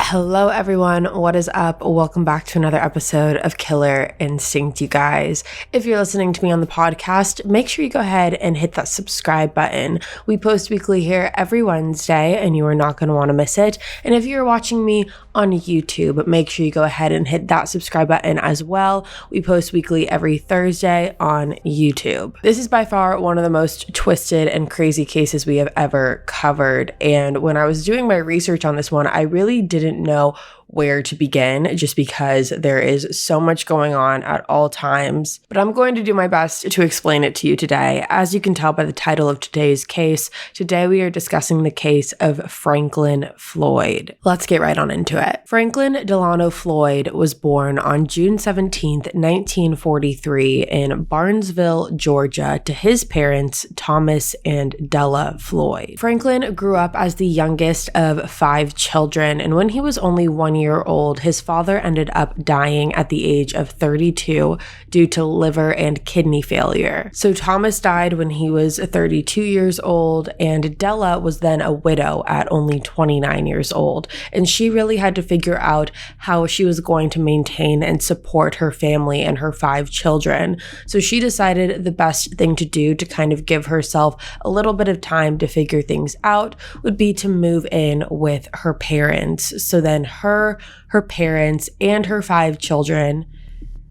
Hello everyone, what is up? Welcome back to another episode of Killer Instinct, you guys. If you're listening to me on the podcast, make sure you go ahead and hit that subscribe button. We post weekly here every Wednesday and you are not going to want to miss it. And if you're watching me on YouTube, make sure you go ahead and hit that subscribe button as well. We post weekly every Thursday on YouTube. This is by far one of the most twisted and crazy cases we have ever covered. And when I was doing my research on this one, I really didn't know where to begin just because there is so much going on at all times. But I'm going to do my best to explain it to you today. As you can tell by the title of today's case, today we are discussing the case of Franklin Floyd. Let's get right on into it. Franklin Delano Floyd was born on June 17th, 1943 in Barnesville, Georgia to his parents, Thomas and Della Floyd. Franklin grew up as the youngest of 5 children, and when he was only 1 year old, his father ended up dying at the age of 32 due to liver and kidney failure. So Thomas died when he was 32 years old, and Della was then a widow at only 29 years old. And she really had to figure out how she was going to maintain and support her family and her 5 children. So she decided the best thing to do to kind of give herself a little bit of time to figure things out would be to move in with her parents. So then her parents, and her 5 children,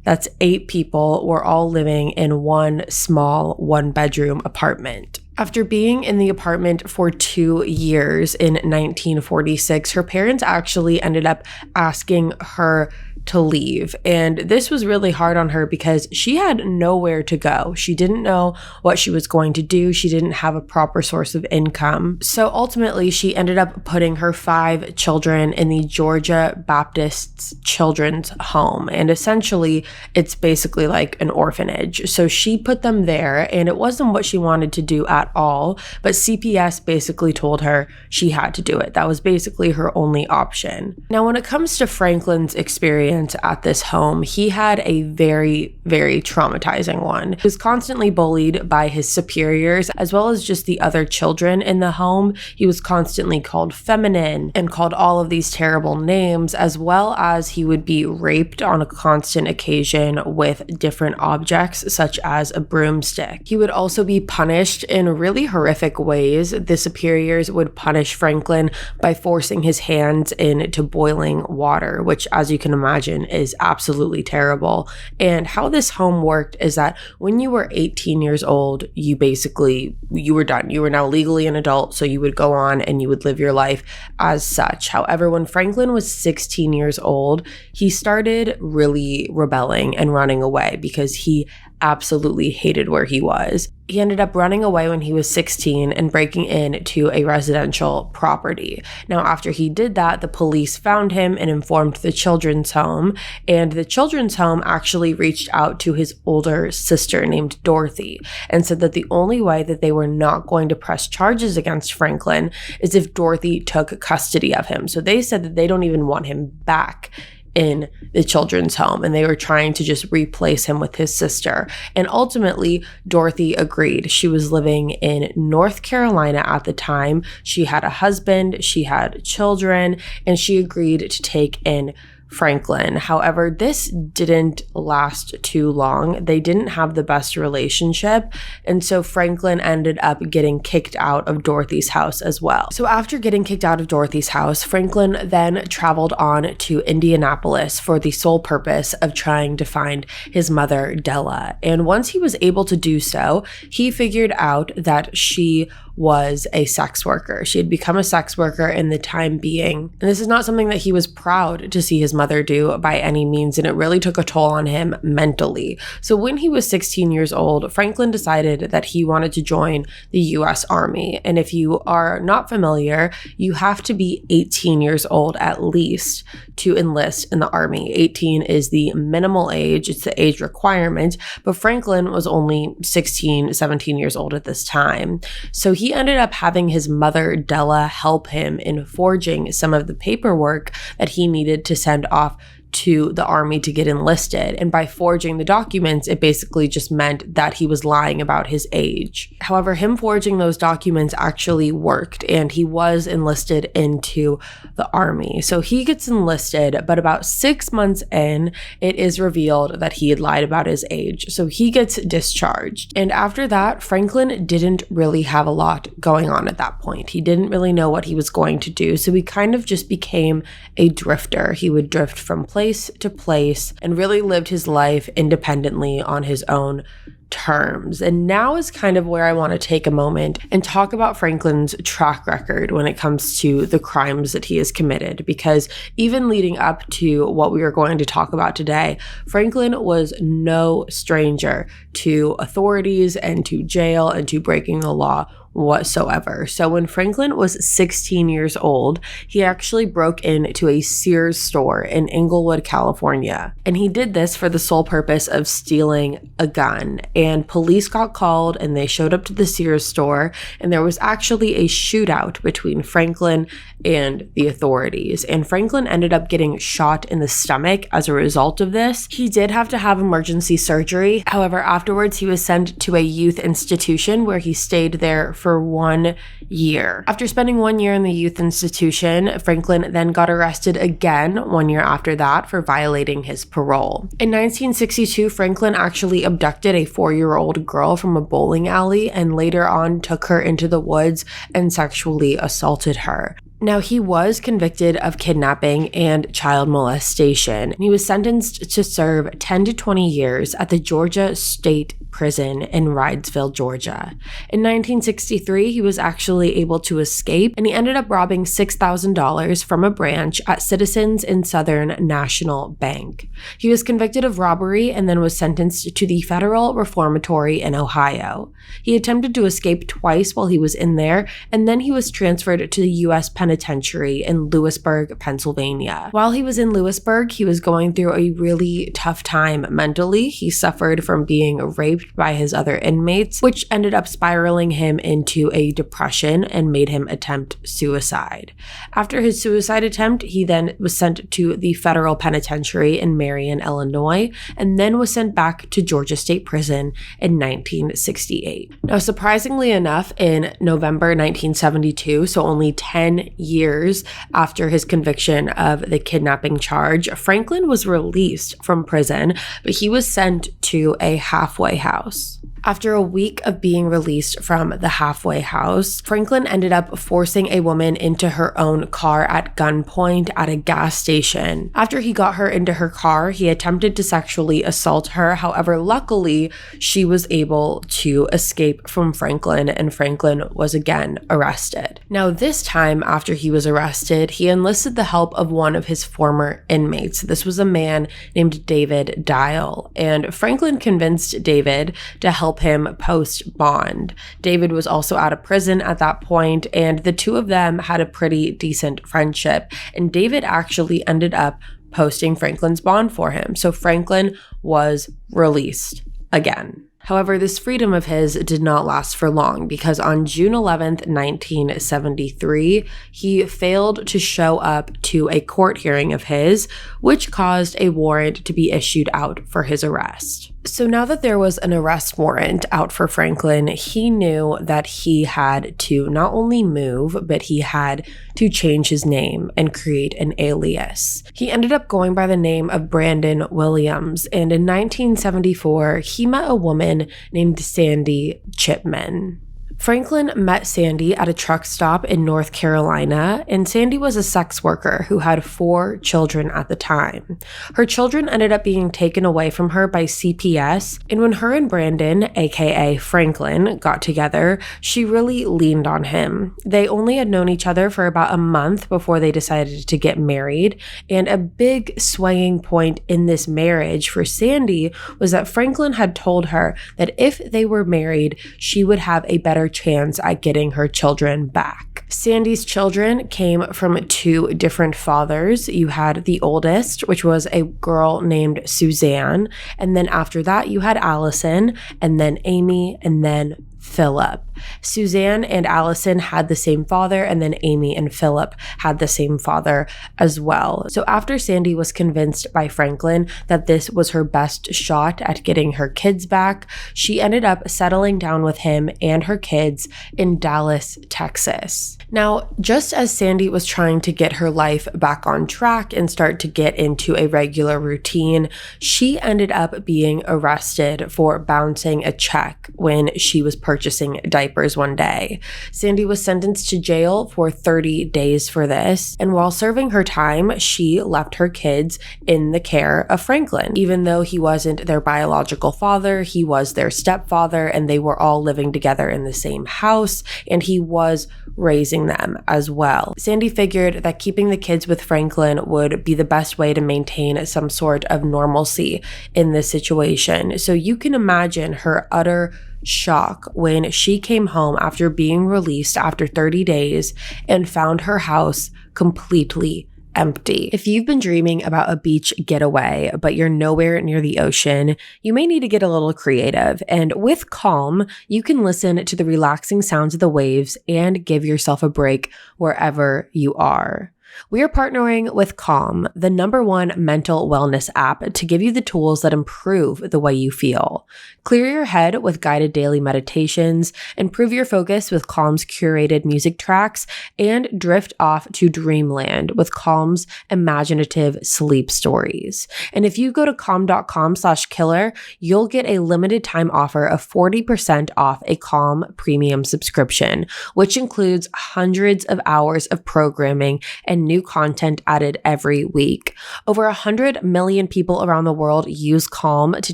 that's 8 people, were all living in one small 1-bedroom apartment. After being in the apartment for 2 years in 1946, her parents actually ended up asking her to leave. And this was really hard on her because she had nowhere to go. She didn't know what she was going to do. She didn't have a proper source of income. So ultimately, she ended up putting her 5 children in the Georgia Baptist Children's Home. And essentially, it's basically like an orphanage. So she put them there, and it wasn't what she wanted to do at all. But CPS basically told her she had to do it. That was basically her only option. Now, when it comes to Franklin's experience at this home, he had a very, very traumatizing one. He was constantly bullied by his superiors as well as just the other children in the home. He was constantly called feminine and called all of these terrible names, as well as he would be raped on a constant occasion with different objects such as a broomstick. He would also be punished in really horrific ways. The superiors would punish Franklin by forcing his hands into boiling water, which, as you can imagine, is absolutely terrible. And how this home worked is that when you were 18 years old, you were done. You were now legally an adult, so you would go on and you would live your life as such. However, when Franklin was 16 years old, he started really rebelling and running away because he absolutely hated where he was. He ended up running away when he was 16 and breaking into a residential property. Now, after he did that, the police found him and informed the children's home, and the children's home actually reached out to his older sister named Dorothy and said that the only way that they were not going to press charges against Franklin is if Dorothy took custody of him. So they said that they don't even want him back in the children's home, and they were trying to just replace him with his sister. And ultimately, Dorothy agreed. She was living in North Carolina at the time. She had a husband, she had children, and she agreed to take in Franklin. However, this didn't last too long. They didn't have the best relationship, and so Franklin ended up getting kicked out of Dorothy's house as well. So after getting kicked out of Dorothy's house, Franklin then traveled on to Indianapolis for the sole purpose of trying to find his mother, Della. And once he was able to do so, he figured out that she was a sex worker. She had become a sex worker in the time being. And this is not something that he was proud to see his mother do by any means, and it really took a toll on him mentally. So when he was 16 years old, Franklin decided that he wanted to join the U.S. Army. And if you are not familiar, you have to be 18 years old at least to enlist in the Army. 18 is the minimal age, it's the age requirement, but Franklin was only 16, 17 years old at this time. So he ended up having his mother, Della, help him in forging some of the paperwork that he needed to send off to the army to get enlisted. And by forging the documents, it basically just meant that he was lying about his age. However, him forging those documents actually worked, and he was enlisted into the army. So he gets enlisted, but about 6 months in, it is revealed that he had lied about his age. So he gets discharged. And after that, Franklin didn't really have a lot going on at that point. He didn't really know what he was going to do. So he kind of just became a drifter. He would drift from place to place and really lived his life independently on his own terms. And now is kind of where I want to take a moment and talk about Franklin's track record when it comes to the crimes that he has committed, because even leading up to what we are going to talk about today, Franklin was no stranger to authorities and to jail and to breaking the law whatsoever. So when Franklin was 16 years old, he actually broke into a Sears store in Inglewood, California. And he did this for the sole purpose of stealing a gun. And police got called and they showed up to the Sears store, and there was actually a shootout between Franklin and the authorities. And Franklin ended up getting shot in the stomach as a result of this. He did have to have emergency surgery. However, afterwards he was sent to a youth institution where he stayed there for 1 year. After spending 1 year in the youth institution, Franklin then got arrested again 1 year after that for violating his parole. In 1962, Franklin actually abducted a 4-year-old girl from a bowling alley and later on took her into the woods and sexually assaulted her. Now, he was convicted of kidnapping and child molestation. He was sentenced to serve 10 to 20 years at the Georgia State Prison in Rydesville, Georgia. In 1963, he was actually able to escape, and he ended up robbing $6,000 from a branch at Citizens in Southern National Bank. He was convicted of robbery and then was sentenced to the Federal Reformatory in Ohio. He attempted to escape twice while he was in there, and then he was transferred to the U.S. Penitentiary in Lewisburg, Pennsylvania. While he was in Lewisburg, he was going through a really tough time mentally. He suffered from being raped by his other inmates, which ended up spiraling him into a depression and made him attempt suicide. After his suicide attempt, he then was sent to the Federal Penitentiary in Marion, Illinois, and then was sent back to Georgia State Prison in 1968. Now, surprisingly enough, in November 1972, so only 10 years after his conviction of the kidnapping charge, Franklin was released from prison, but he was sent to a halfway house. After a week of being released from the halfway house, Franklin ended up forcing a woman into her own car at gunpoint at a gas station. After he got her into her car, he attempted to sexually assault her. However, luckily, she was able to escape from Franklin, and Franklin was again arrested. Now, this time after he was arrested, he enlisted the help of one of his former inmates. This was a man named David Dial, and Franklin convinced David to help him post bond. David was also out of prison at that point, and the two of them had a pretty decent friendship, and David actually ended up posting Franklin's bond for him. So Franklin was released again. However, this freedom of his did not last for long, because on June 11th, 1973, he failed to show up to a court hearing of his, which caused a warrant to be issued out for his arrest. So now that there was an arrest warrant out for Franklin, he knew that he had to not only move, but he had to change his name and create an alias. He ended up going by the name of Brandon Williams, and in 1974, he met a woman named Sandy Chipman. Franklin met Sandy at a truck stop in North Carolina, and Sandy was a sex worker who had 4 children at the time. Her children ended up being taken away from her by CPS, and when her and Brandon, aka Franklin, got together, she really leaned on him. They only had known each other for about a month before they decided to get married, and a big swaying point in this marriage for Sandy was that Franklin had told her that if they were married, she would have a better chance at getting her children back. Sandy's children came from 2 different fathers. You had the oldest, which was a girl named Suzanne, and then after that you had Allison, and then Amy, and then Philip. Suzanne and Allison had the same father, and then Amy and Philip had the same father as well. So after Sandy was convinced by Franklin that this was her best shot at getting her kids back, she ended up settling down with him and her kids in Dallas, Texas. Now, just as Sandy was trying to get her life back on track and start to get into a regular routine, she ended up being arrested for bouncing a check when she was purchasing diapers one day. Sandy was sentenced to jail for 30 days for this, and while serving her time, she left her kids in the care of Franklin. Even though he wasn't their biological father, he was their stepfather, and they were all living together in the same house, and he was raising them as well. Sandy figured that keeping the kids with Franklin would be the best way to maintain some sort of normalcy in this situation. So you can imagine her utter shock when she came home after being released after 30 days and found her house completely empty. If you've been dreaming about a beach getaway, but you're nowhere near the ocean, you may need to get a little creative. And with Calm, you can listen to the relaxing sounds of the waves and give yourself a break wherever you are. We are partnering with Calm, the #1 mental wellness app, to give you the tools that improve the way you feel. Clear your head with guided daily meditations, improve your focus with Calm's curated music tracks, and drift off to dreamland with Calm's imaginative sleep stories. And if you go to calm.com/killer, you'll get a limited time offer of 40% off a Calm premium subscription, which includes hundreds of hours of programming and new content added every week. Over 100 million people around the world use Calm to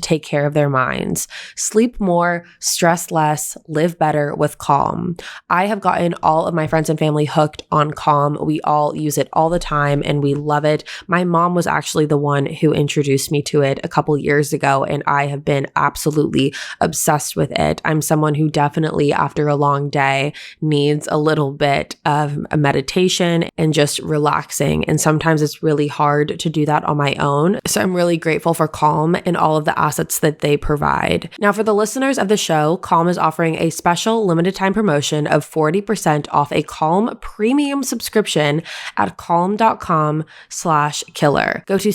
take care of their minds. Sleep more, stress less, live better with Calm. I have gotten all of my friends and family hooked on Calm. We all use it all the time and we love it. My mom was actually the one who introduced me to it a couple years ago, and I have been absolutely obsessed with it. I'm someone who definitely, after a long day, needs a little bit of a meditation and just relaxing. And sometimes it's really hard to do that on my own. So I'm really grateful for Calm and all of the assets that they provide. Now, for the listeners of the show, Calm is offering a special limited time promotion of 40% off a Calm premium subscription at calm.com/killer. Go to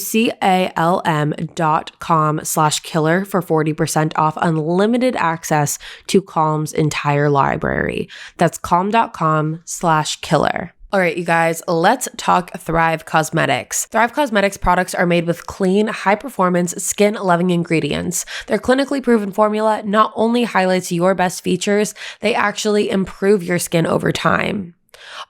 calm.com/killer for 40% off unlimited access to Calm's entire library. That's calm.com/killer. All right, you guys, let's talk Thrive Causemetics. Thrive Causemetics products are made with clean, high-performance, skin-loving ingredients. Their clinically proven formula not only highlights your best features, they actually improve your skin over time.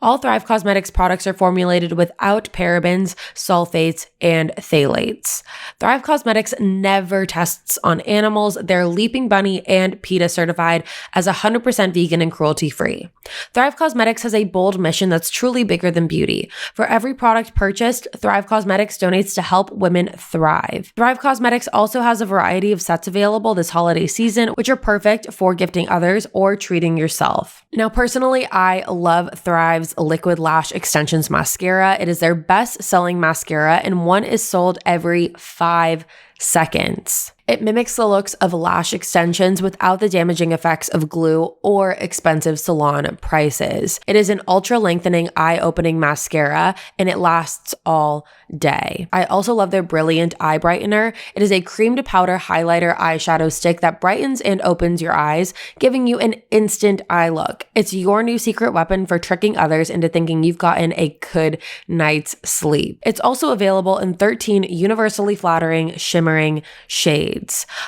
All Thrive Causemetics products are formulated without parabens, sulfates, and phthalates. Thrive Causemetics never tests on animals. They're Leaping Bunny and PETA certified as 100% vegan and cruelty-free. Thrive Causemetics has a bold mission that's truly bigger than beauty. For every product purchased, Thrive Causemetics donates to help women thrive. Thrive Causemetics also has a variety of sets available this holiday season, which are perfect for gifting others or treating yourself. Now, personally, I love Thrive's Liquid Lash Extensions Mascara. It is their best-selling mascara, and one is sold every 5 seconds. It mimics the looks of lash extensions without the damaging effects of glue or expensive salon prices. It is an ultra-lengthening, eye-opening mascara, and it lasts all day. I also love their Brilliant Eye Brightener. It is a cream-to-powder highlighter eyeshadow stick that brightens and opens your eyes, giving you an instant eye look. It's your new secret weapon for tricking others into thinking you've gotten a good night's sleep. It's also available in 13 universally flattering, shimmering shades.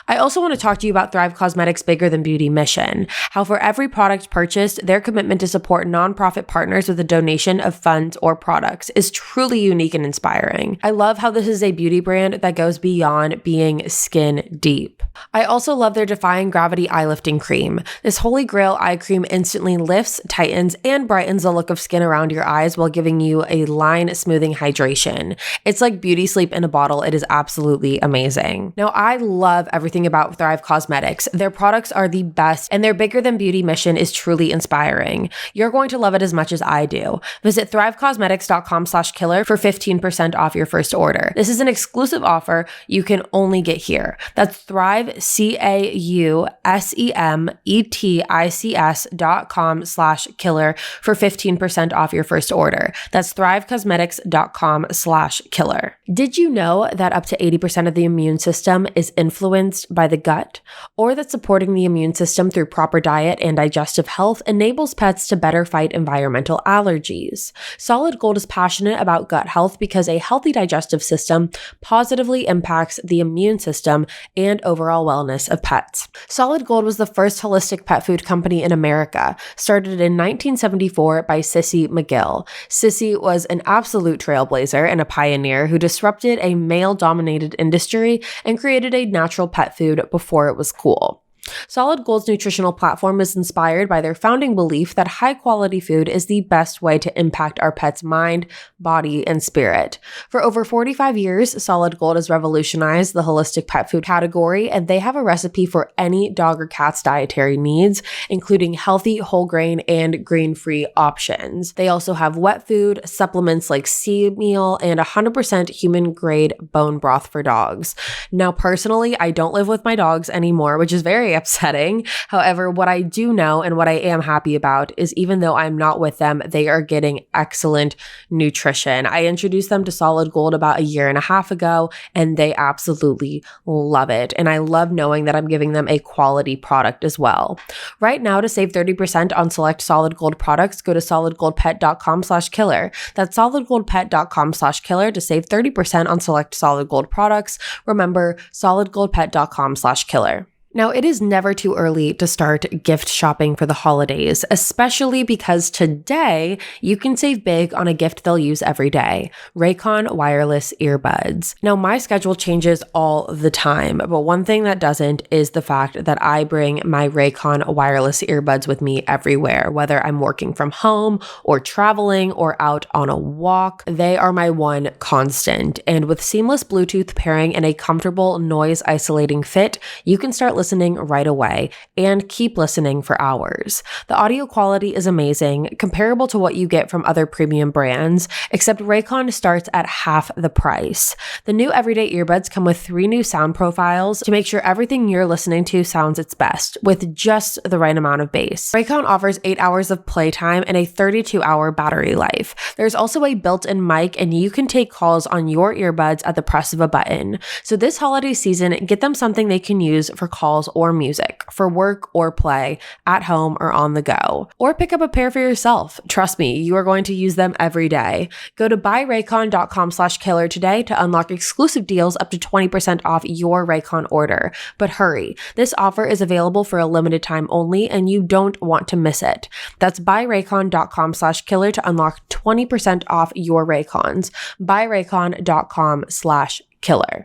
I also want to talk to you about Thrive Causemetics' Bigger Than Beauty mission, how for every product purchased, their commitment to support nonprofit partners with a donation of funds or products is truly unique and inspiring. I love how this is a beauty brand that goes beyond being skin deep. I also love their Defying Gravity Eye Lifting Cream. This holy grail eye cream instantly lifts, tightens, and brightens the look of skin around your eyes while giving you a line smoothing hydration. It's like beauty sleep in a bottle. It is absolutely amazing. Now, I love everything about Thrive Causemetics. Their products are the best, and their Bigger Than Beauty mission is truly inspiring. You're going to love it as much as I do. Visit thrivecausemetics.com/killer for 15% off your first order. This is an exclusive offer you can only get here. That's Thrive Thrive, CAUSEMETICS.com/killer for 15% off your first order. That's thrivecosmetics.com/killer. Did you know that up to 80% of the immune system is influenced by the gut? Or that supporting the immune system through proper diet and digestive health enables pets to better fight environmental allergies? Solid Gold is passionate about gut health because a healthy digestive system positively impacts the immune system and overall wellness of pets. Solid Gold was the first holistic pet food company in America, started in 1974 by Sissy McGill. Sissy was an absolute trailblazer and a pioneer who disrupted a male-dominated industry and created a natural pet food before it was cool. Solid Gold's nutritional platform is inspired by their founding belief that high-quality food is the best way to impact our pet's mind, body, and spirit. For over 45 years, Solid Gold has revolutionized the holistic pet food category, and they have a recipe for any dog or cat's dietary needs, including healthy, whole grain, and grain-free options. They also have wet food, supplements like seed meal, and 100% human-grade bone broth for dogs. Now, personally, I don't live with my dogs anymore, which is very upsetting. However, what I do know and what I am happy about is even though I'm not with them, they are getting excellent nutrition. I introduced them to Solid Gold about a year and a half ago, and they absolutely love it. And I love knowing that I'm giving them a quality product as well. Right now, to save 30% on select Solid Gold products, go to solidgoldpet.com/killer. That's solidgoldpet.com/killer to save 30% on select Solid Gold products. Remember, solidgoldpet.com/killer. Now, it is never too early to start gift shopping for the holidays, especially because today you can save big on a gift they'll use every day: Raycon wireless earbuds. Now, my schedule changes all the time, but one thing that doesn't is the fact that I bring my Raycon wireless earbuds with me everywhere, whether I'm working from home or traveling or out on a walk. They are my one constant. And with seamless Bluetooth pairing and a comfortable noise isolating fit, you can start listening right away and keep listening for hours. The audio quality is amazing, comparable to what you get from other premium brands, except Raycon starts at half the price. The new everyday earbuds come with 3 new sound profiles to make sure everything you're listening to sounds its best, with just the right amount of bass. Raycon offers 8 hours of playtime and a 32-hour battery life. There's also a built-in mic, and you can take calls on your earbuds at the press of a button. So this holiday season, get them something they can use for calls or music, for work or play, at home or on the go. Or pick up a pair for yourself. Trust me, you are going to use them every day. Go to buyraycon.com/killer today to unlock exclusive deals up to 20% off your Raycon order. But hurry, this offer is available for a limited time only, and you don't want to miss it. That's buyraycon.com/killer to unlock 20% off your Raycons. buyraycon.com/killer.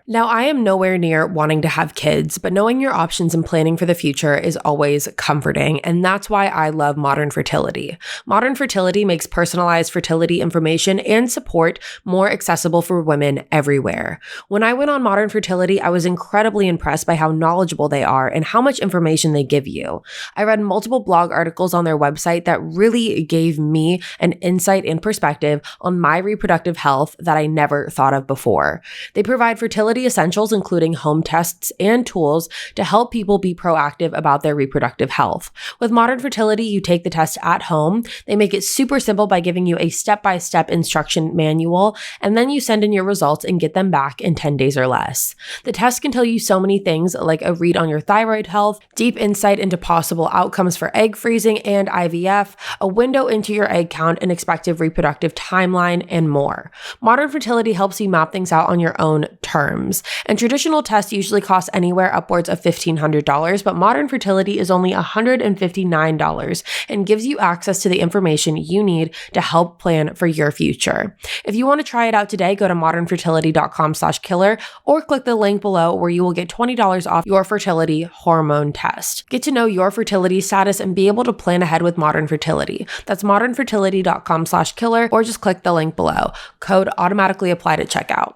Now, I am nowhere near wanting to have kids, but knowing your options and planning for the future is always comforting, and that's why I love Modern Fertility. Modern Fertility makes personalized fertility information and support more accessible for women everywhere. When I went on Modern Fertility, I was incredibly impressed by how knowledgeable they are and how much information they give you. I read multiple blog articles on their website that really gave me an insight and perspective on my reproductive health that I never thought of before. They provide fertility essentials, including home tests and tools to help people be proactive about their reproductive health. With Modern Fertility, you take the test at home. They make it super simple by giving you a step-by-step instruction manual, and then you send in your results and get them back in 10 days or less. The test can tell you so many things, like a read on your thyroid health, deep insight into possible outcomes for egg freezing and IVF, a window into your egg count and expected reproductive timeline, and more. Modern Fertility helps you map things out on your own terms. And traditional tests usually cost anywhere upwards of $1,500, but Modern Fertility is only $159 and gives you access to the information you need to help plan for your future. If you want to try it out today, go to modernfertility.com/killer or click the link below where you will get $20 off your fertility hormone test. Get to know your fertility status and be able to plan ahead with Modern Fertility. That's modernfertility.com/killer or just click the link below. Code automatically applied at checkout.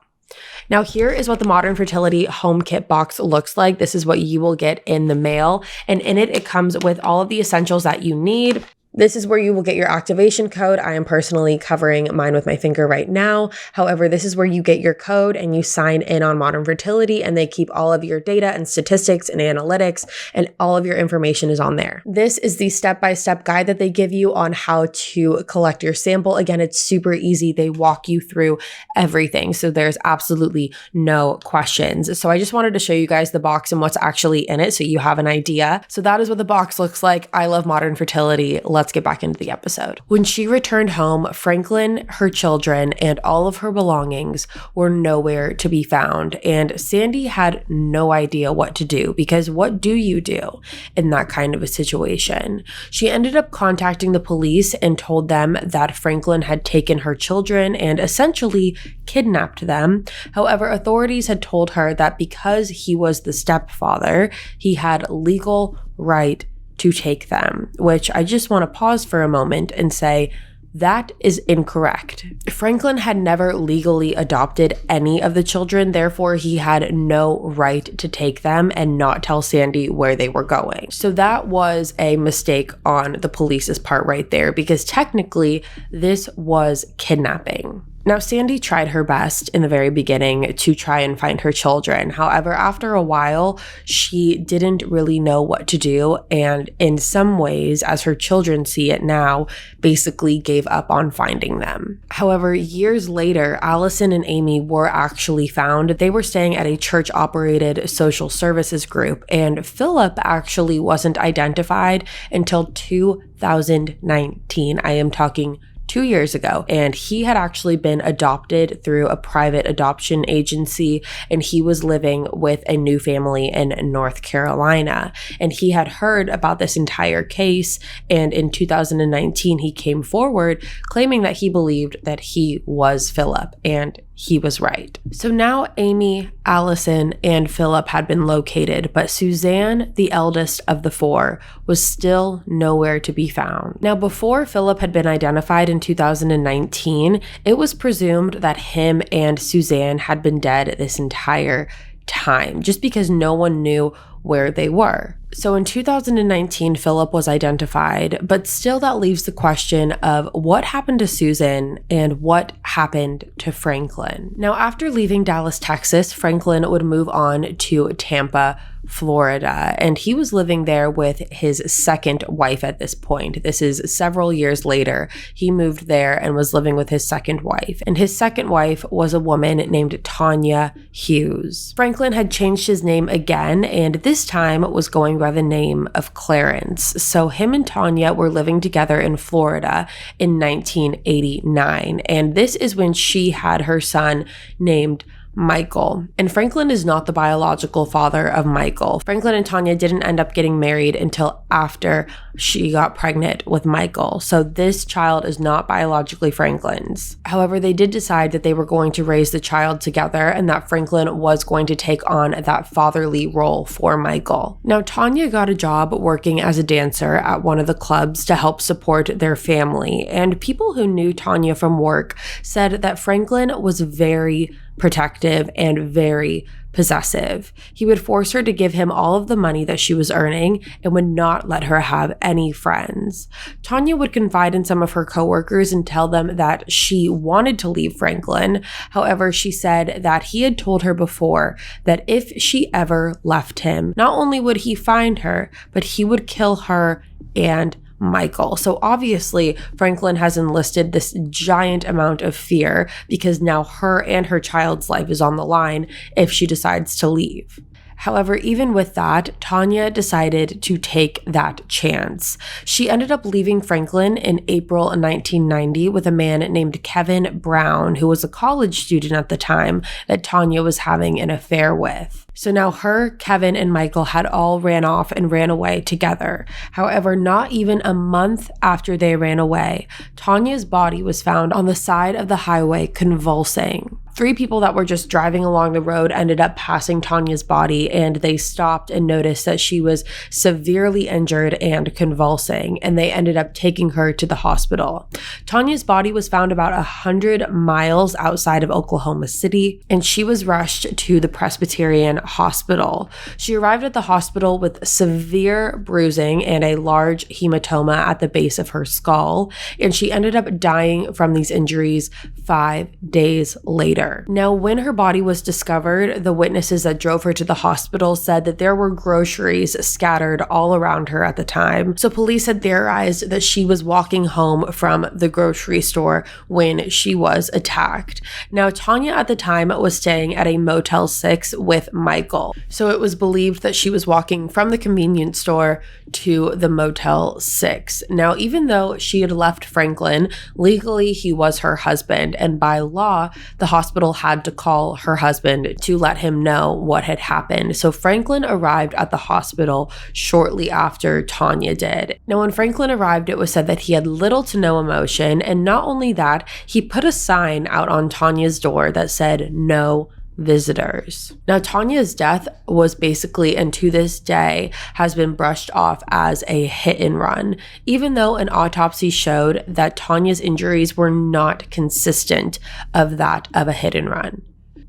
Now, here is what the Modern Fertility home kit box looks like. This is what you will get in the mail. And in it, it comes with all of the essentials that you need. This is where you will get your activation code. I am personally covering mine with my finger right now. However, this is where you get your code and you sign in on Modern Fertility, and they keep all of your data and statistics and analytics, and all of your information is on there. This is the step-by-step guide that they give you on how to collect your sample. Again, it's super easy. They walk you through everything. So there's absolutely no questions. So I just wanted to show you guys the box and what's actually in it so you have an idea. So that is what the box looks like. I love Modern Fertility. Let's get back into the episode. When she returned home, Franklin, her children, and all of her belongings were nowhere to be found. And Sandy had no idea what to do, because what do you do in that kind of a situation? She ended up contacting the police and told them that Franklin had taken her children and essentially kidnapped them. However, authorities had told her that because he was the stepfather, he had legal right to take them, which I just want to pause for a moment and say that is incorrect. Franklin had never legally adopted any of the children, therefore he had no right to take them and not tell Sandy where they were going. So that was a mistake on the police's part right there, because technically this was kidnapping. Now, Sandy tried her best in the very beginning to try and find her children. However, after a while, she didn't really know what to do, and in some ways, as her children see it now, basically gave up on finding them. However, years later, Allison and Amy were actually found. They were staying at a church-operated social services group, and Philip actually wasn't identified until 2019. I am talking 2 years ago, and he had actually been adopted through a private adoption agency, and he was living with a new family in North Carolina. And he had heard about this entire case, and in 2019 he came forward claiming that he believed that he was Philip, and he was right. So now Amy, Allison, and Philip had been located, but Suzanne, the eldest of the four, was still nowhere to be found. Now, before Philip had been identified in 2019, it was presumed that him and Suzanne had been dead this entire time, just because no one knew where they were. So in 2019, Philip was identified, but still that leaves the question of what happened to Susan and what happened to Franklin. Now, after leaving Dallas, Texas, Franklin would move on to Tampa, Florida, and he was living there with his second wife at this point. This is several years later. He moved there and was living with his second wife, and his second wife was a woman named Tanya Hughes. Franklin had changed his name again, and this time was going by the name of Clarence. So him and Tanya were living together in Florida in 1989, and this is when she had her son named Michael. And Franklin is not the biological father of Michael. Franklin and Tanya didn't end up getting married until after she got pregnant with Michael. So this child is not biologically Franklin's. However, they did decide that they were going to raise the child together and that Franklin was going to take on that fatherly role for Michael. Now, Tanya got a job working as a dancer at one of the clubs to help support their family. And people who knew Tanya from work said that Franklin was very protective and very possessive. He would force her to give him all of the money that she was earning and would not let her have any friends. Tanya would confide in some of her coworkers and tell them that she wanted to leave Franklin. However, she said that he had told her before that if she ever left him, not only would he find her, but he would kill her and Michael. So obviously, Franklin has enlisted this giant amount of fear because now her and her child's life is on the line if she decides to leave. However, even with that, Tanya decided to take that chance. She ended up leaving Franklin in April 1990 with a man named Kevin Brown, who was a college student at the time that Tanya was having an affair with. So now her, Kevin, and Michael had all ran off and ran away together. However, not even a month after they ran away, Tanya's body was found on the side of the highway convulsing. 3 people that were just driving along the road ended up passing Tanya's body, and they stopped and noticed that she was severely injured and convulsing, and they ended up taking her to the hospital. Tanya's body was found about 100 miles outside of Oklahoma City, and she was rushed to the Presbyterian Hospital. She arrived at the hospital with severe bruising and a large hematoma at the base of her skull, and she ended up dying from these injuries 5 days later. Now, when her body was discovered, the witnesses that drove her to the hospital said that there were groceries scattered all around her at the time. So police had theorized that she was walking home from the grocery store when she was attacked. Now, Tanya at the time was staying at a Motel 6 with Michael. So it was believed that she was walking from the convenience store to the Motel 6. Now, even though she had left Franklin, legally he was her husband, and by law, the hospital had to call her husband to let him know what had happened. So Franklin arrived at the hospital shortly after Tanya did. Now, when Franklin arrived, it was said that he had little to no emotion, and not only that, he put a sign out on Tanya's door that said, "No visitors." Now, Tanya's death was basically, and to this day, has been brushed off as a hit and run, even though an autopsy showed that Tanya's injuries were not consistent of that of a hit and run.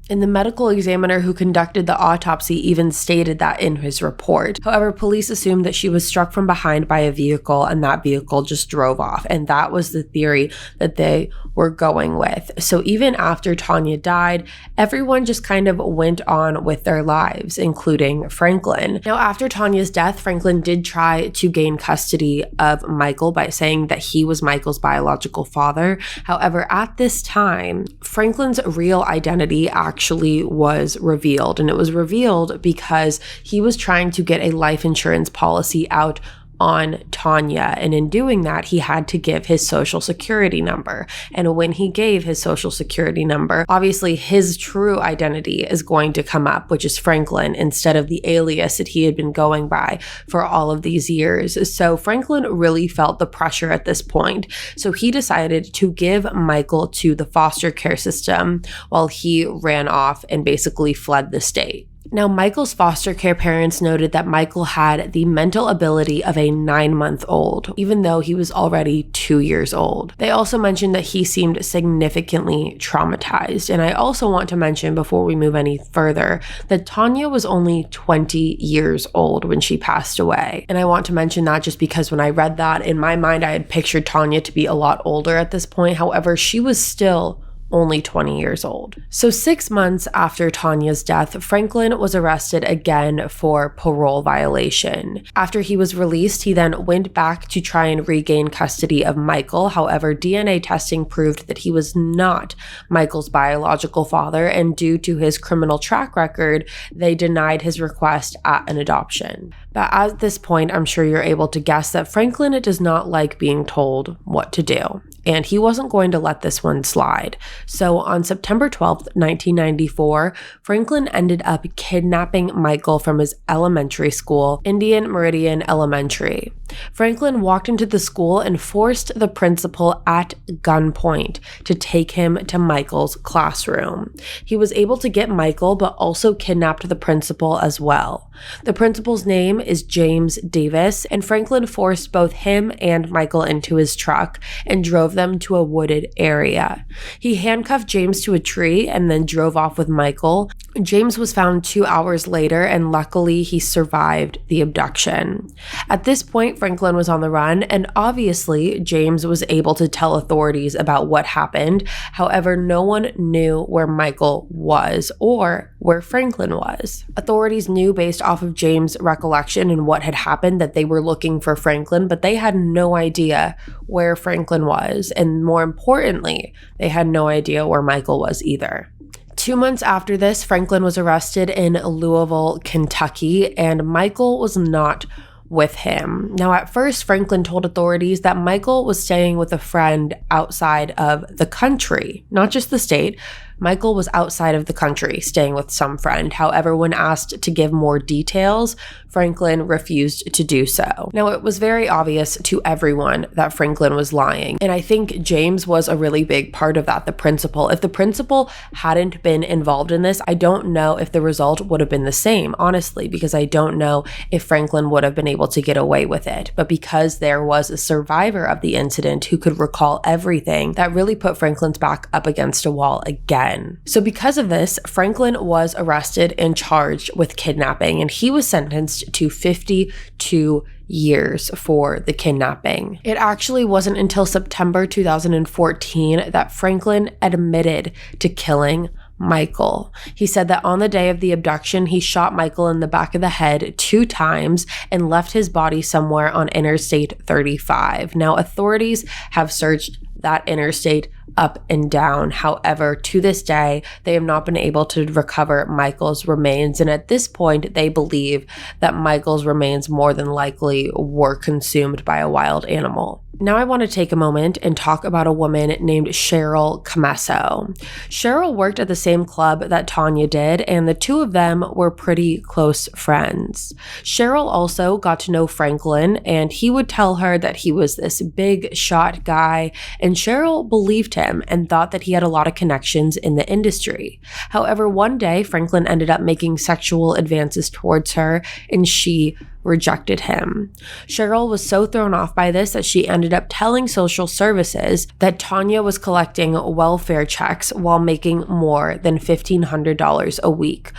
And the medical examiner who conducted the autopsy even stated that in his report. However, police assumed that she was struck from behind by a vehicle and that vehicle just drove off. And that was the theory that they were going with. So even after Tanya died, everyone just kind of went on with their lives, including Franklin. Now, after Tanya's death, Franklin did try to gain custody of Michael by saying that he was Michael's biological father. However, at this time, Franklin's real identity actually was revealed, and it was revealed because he was trying to get a life insurance policy out on Tanya, and in doing that, he had to give his social security number. And when he gave his social security number, obviously his true identity is going to come up, which is Franklin, instead of the alias that he had been going by for all of these years. So Franklin really felt the pressure at this point. So he decided to give Michael to the foster care system while he ran off and basically fled the state. Now, Michael's foster care parents noted that Michael had the mental ability of a 9-month-old, even though he was already 2 years old. They also mentioned that he seemed significantly traumatized. And I also want to mention, before we move any further, that Tanya was only 20 years old when she passed away. And I want to mention that just because when I read that, in my mind, I had pictured Tanya to be a lot older at this point. However, she was still only 20 years old. So 6 months after Tanya's death, Franklin was arrested again for parole violation. After he was released, he then went back to try and regain custody of Michael. However, DNA testing proved that he was not Michael's biological father, and due to his criminal track record, they denied his request at an adoption. But at this point, I'm sure you're able to guess that Franklin does not like being told what to do, and he wasn't going to let this one slide. So on September 12th, 1994, Franklin ended up kidnapping Michael from his elementary school, Indian Meridian Elementary. Franklin walked into the school and forced the principal at gunpoint to take him to Michael's classroom. He was able to get Michael, but also kidnapped the principal as well. The principal's name is James Davis, and Franklin forced both him and Michael into his truck and drove them to a wooded area. He handcuffed James to a tree and then drove off with Michael. James was found 2 hours later, and luckily he survived the abduction. At this point, Franklin was on the run, and obviously James was able to tell authorities about what happened. However, no one knew where Michael was or where Franklin was. Authorities knew based off of James' recollection and what had happened that they were looking for Franklin, but they had no idea where Franklin was, and more importantly, they had no idea where Michael was either. 2 months after this, Franklin was arrested in Louisville, Kentucky, and Michael was not with him. Now, at first, Franklin told authorities that Michael was staying with a friend outside of the country, not just the state. Michael was outside of the country, staying with some friend. However, when asked to give more details, Franklin refused to do so. Now, it was very obvious to everyone that Franklin was lying, and I think James was a really big part of that, the principal. If the principal hadn't been involved in this, I don't know if the result would have been the same, honestly, because I don't know if Franklin would have been able to get away with it. But because there was a survivor of the incident who could recall everything, that really put Franklin's back up against a wall again. 2010. So because of this, Franklin was arrested and charged with kidnapping, and he was sentenced to 52 years for the kidnapping. It actually wasn't until September 2014 that Franklin admitted to killing Michael. He said that on the day of the abduction, he shot Michael in the back of the head 2 times and left his body somewhere on Interstate 35. Now, authorities have searched that interstate up and down. However, to this day, they have not been able to recover Michael's remains. And at this point, they believe that Michael's remains more than likely were consumed by a wild animal. Now I want to take a moment and talk about a woman named Cheryl Commesso. Cheryl worked at the same club that Tanya did, and the two of them were pretty close friends. Cheryl also got to know Franklin, and he would tell her that he was this big shot guy, and Cheryl believed him and thought that he had a lot of connections in the industry. However, one day Franklin ended up making sexual advances towards her, and she rejected him. Cheryl was so thrown off by this that she ended up telling social services that Tanya was collecting welfare checks while making more than $1,500 a week.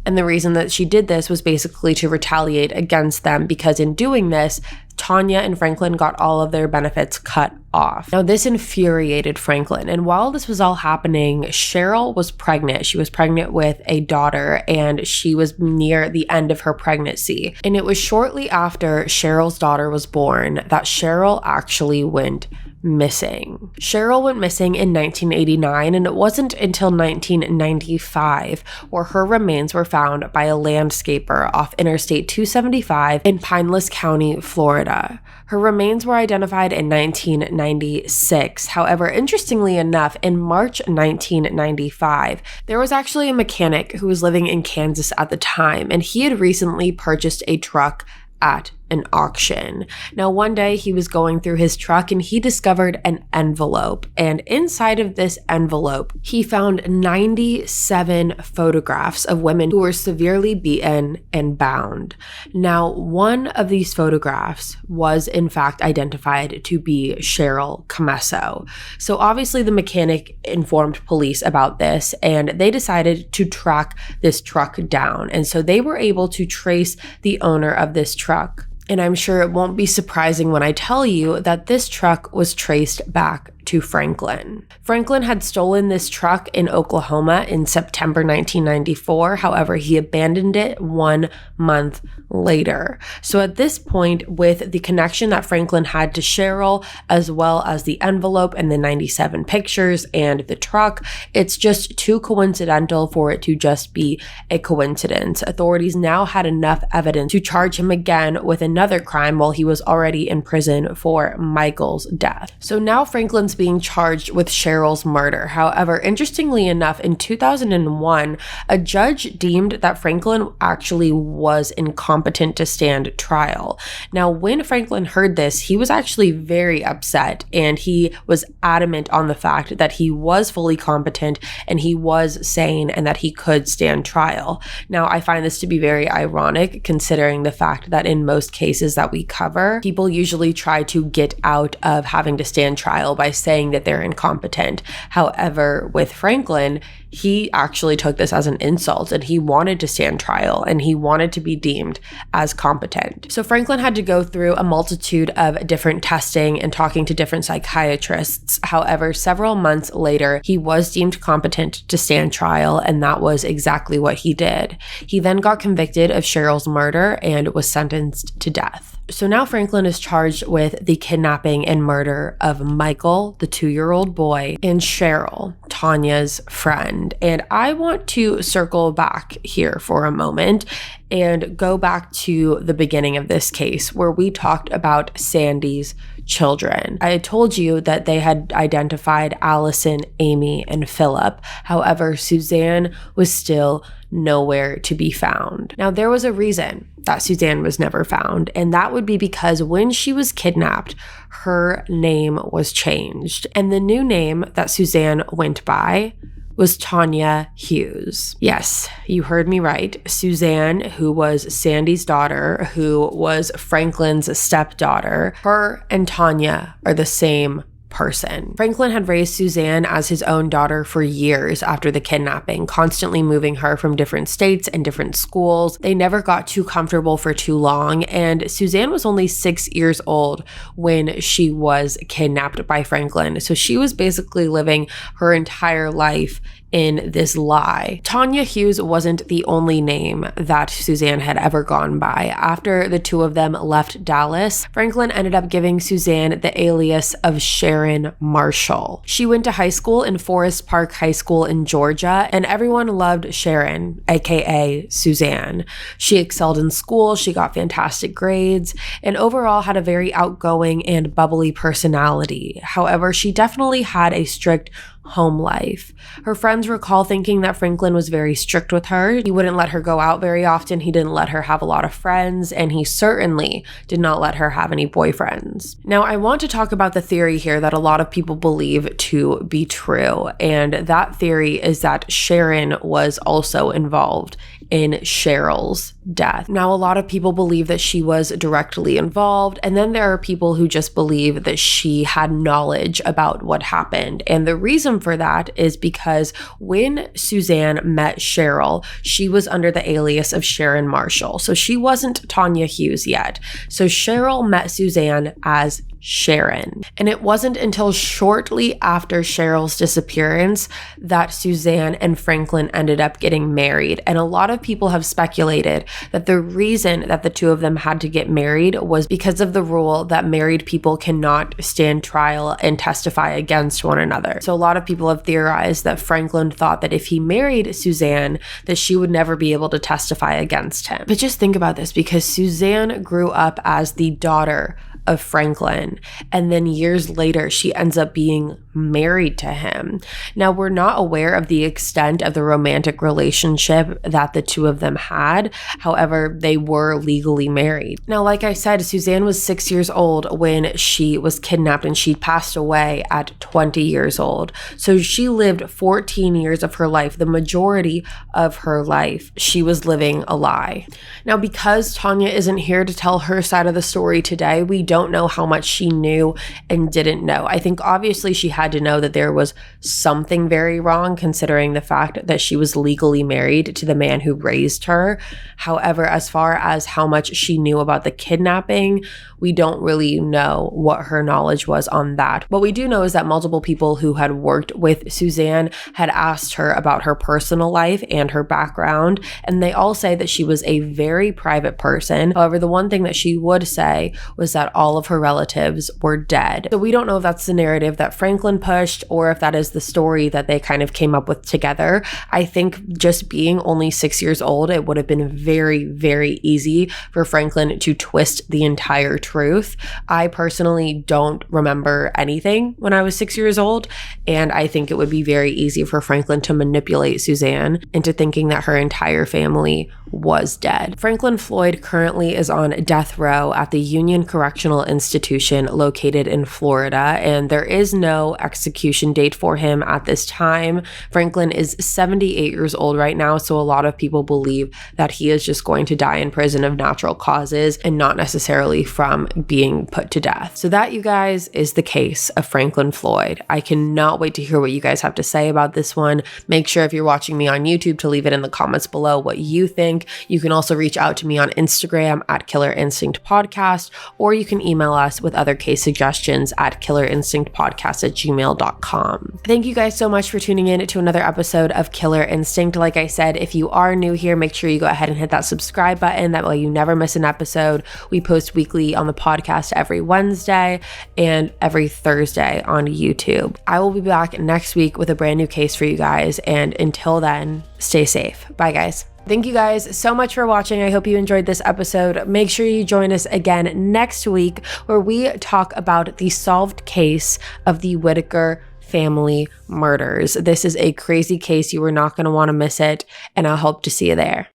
And the reason that she did this was basically to retaliate against them, because in doing this, Tanya and Franklin got all of their benefits cut off. Now, this infuriated Franklin, and while this was all happening, Cheryl was pregnant. She was pregnant with a daughter, and she was near the end of her pregnancy. And it was shortly after Cheryl's daughter was born that Cheryl actually went missing. Cheryl went missing in 1989, and it wasn't until 1995 where her remains were found by a landscaper off Interstate 275 in Pinellas County, Florida. Her remains were identified in 1996. However, interestingly enough, in March 1995, there was actually a mechanic who was living in Kansas at the time, and he had recently purchased a truck at an auction. Now, one day he was going through his truck and he discovered an envelope. And inside of this envelope, he found 97 photographs of women who were severely beaten and bound. Now, one of these photographs was in fact identified to be Cheryl Commesso. So obviously the mechanic informed police about this, and they decided to track this truck down. And so they were able to trace the owner of this truck. And I'm sure it won't be surprising when I tell you that this truck was traced back to Franklin. Franklin had stolen this truck in Oklahoma in September 1994. However, he abandoned it 1 month later. So at this point, with the connection that Franklin had to Cheryl, as well as the envelope and the 97 pictures and the truck, it's just too coincidental for it to just be a coincidence. Authorities now had enough evidence to charge him again with another crime while he was already in prison for Michael's death. So now Franklin's being charged with Cheryl's murder. However, interestingly enough, in 2001, a judge deemed that Franklin actually was incompetent to stand trial. Now, when Franklin heard this, he was actually very upset, and he was adamant on the fact that he was fully competent and he was sane and that he could stand trial. Now, I find this to be very ironic, considering the fact that in most cases that we cover, people usually try to get out of having to stand trial by saying that they're incompetent. However, with Franklin, he actually took this as an insult, and he wanted to stand trial and he wanted to be deemed as competent. So Franklin had to go through a multitude of different testing and talking to different psychiatrists. However, several months later, he was deemed competent to stand trial, and that was exactly what he did. He then got convicted of Cheryl's murder and was sentenced to death. So now Franklin is charged with the kidnapping and murder of Michael, the 2-year-old boy, and Cheryl, Tanya's friend. And I want to circle back here for a moment and go back to the beginning of this case where we talked about Sandy's children. I had told you that they had identified Allison, Amy, and Philip. However, Suzanne was still nowhere to be found. Now, there was a reason that Suzanne was never found, and that would be because when she was kidnapped, her name was changed. And the new name that Suzanne went by was Tanya Hughes. Yes, you heard me right. Suzanne, who was Sandy's daughter, who was Franklin's stepdaughter, her and Tanya are the same person. Franklin had raised Suzanne as his own daughter for years after the kidnapping, constantly moving her from different states and different schools. They never got too comfortable for too long, and Suzanne was only 6 years old when she was kidnapped by Franklin. So she was basically living her entire life in this lie. Tanya Hughes wasn't the only name that Suzanne had ever gone by. After the two of them left Dallas, Franklin ended up giving Suzanne the alias of Sharon Marshall. She went to high school in Forest Park High School in Georgia, and everyone loved Sharon, aka Suzanne. She excelled in school, she got fantastic grades, and overall had a very outgoing and bubbly personality. However, she definitely had a strict home life. Her friends recall thinking that Franklin was very strict with her. He wouldn't let her go out very often. He didn't let her have a lot of friends, and he certainly did not let her have any boyfriends. Now, I want to talk about the theory here that a lot of people believe to be true, and that theory is that Sharon was also involved in Cheryl's death. Now, a lot of people believe that she was directly involved, and then there are people who just believe that she had knowledge about what happened. And the reason for that is because when Suzanne met Cheryl, she was under the alias of Sharon Marshall. So she wasn't Tanya Hughes yet. So Cheryl met Suzanne as Sharon. And it wasn't until shortly after Cheryl's disappearance that Suzanne and Franklin ended up getting married. And a lot of people have speculated that the reason that the two of them had to get married was because of the rule that married people cannot stand trial and testify against one another. So a lot of people have theorized that Franklin thought that if he married Suzanne, that she would never be able to testify against him. But just think about this, because Suzanne grew up as the daughter of Franklin, and then years later she ends up being married to him. Now, we're not aware of the extent of the romantic relationship that the two of them had. However, they were legally married. Now, like I said, Suzanne was 6 years old when she was kidnapped, and she passed away at 20 years old. So she lived 14 years of her life. The majority of her life, she was living a lie. Now, because Tanya isn't here to tell her side of the story today, we don't know how much she knew and didn't know. I think obviously she had to know that there was something very wrong, considering the fact that she was legally married to the man who raised her. However, as far as how much she knew about the kidnapping, we don't really know what her knowledge was on that. What we do know is that multiple people who had worked with Suzanne had asked her about her personal life and her background, and they all say that she was a very private person. However, the one thing that she would say was that all of her relatives were dead. So we don't know if that's the narrative that Franklin pushed or if that is the story that they kind of came up with together. I think just being only 6 years old, it would have been very, very easy for Franklin to twist the entire truth. I personally don't remember anything when I was 6 years old, and I think it would be very easy for Franklin to manipulate Suzanne into thinking that her entire family was dead. Franklin Floyd currently is on death row at the Union Correctional Institution located in Florida, and there is no execution date for him at this time. Franklin is 78 years old right now, so a lot of people believe that he is just going to die in prison of natural causes and not necessarily from being put to death. So that, you guys, is the case of Franklin Floyd. I cannot wait to hear what you guys have to say about this one. Make sure if you're watching me on YouTube to leave it in the comments below what you think. You can also reach out to me on Instagram at Killer Instinct Podcast, or you can email us with other case suggestions at killerinstinctpodcast@gmail.com. Thank you guys so much for tuning in to another episode of Killer Instinct. Like I said, if you are new here, make sure you go ahead and hit that subscribe button. That way you never miss an episode. We post weekly on the podcast every Wednesday and every Thursday on YouTube. I will be back next week with a brand new case for you guys. And until then, stay safe. Bye, guys. Thank you guys so much for watching. I hope you enjoyed this episode. Make sure you join us again next week, where we talk about the solved case of the Whitaker family murders. This is a crazy case. You are not going to want to miss it, and I hope to see you there.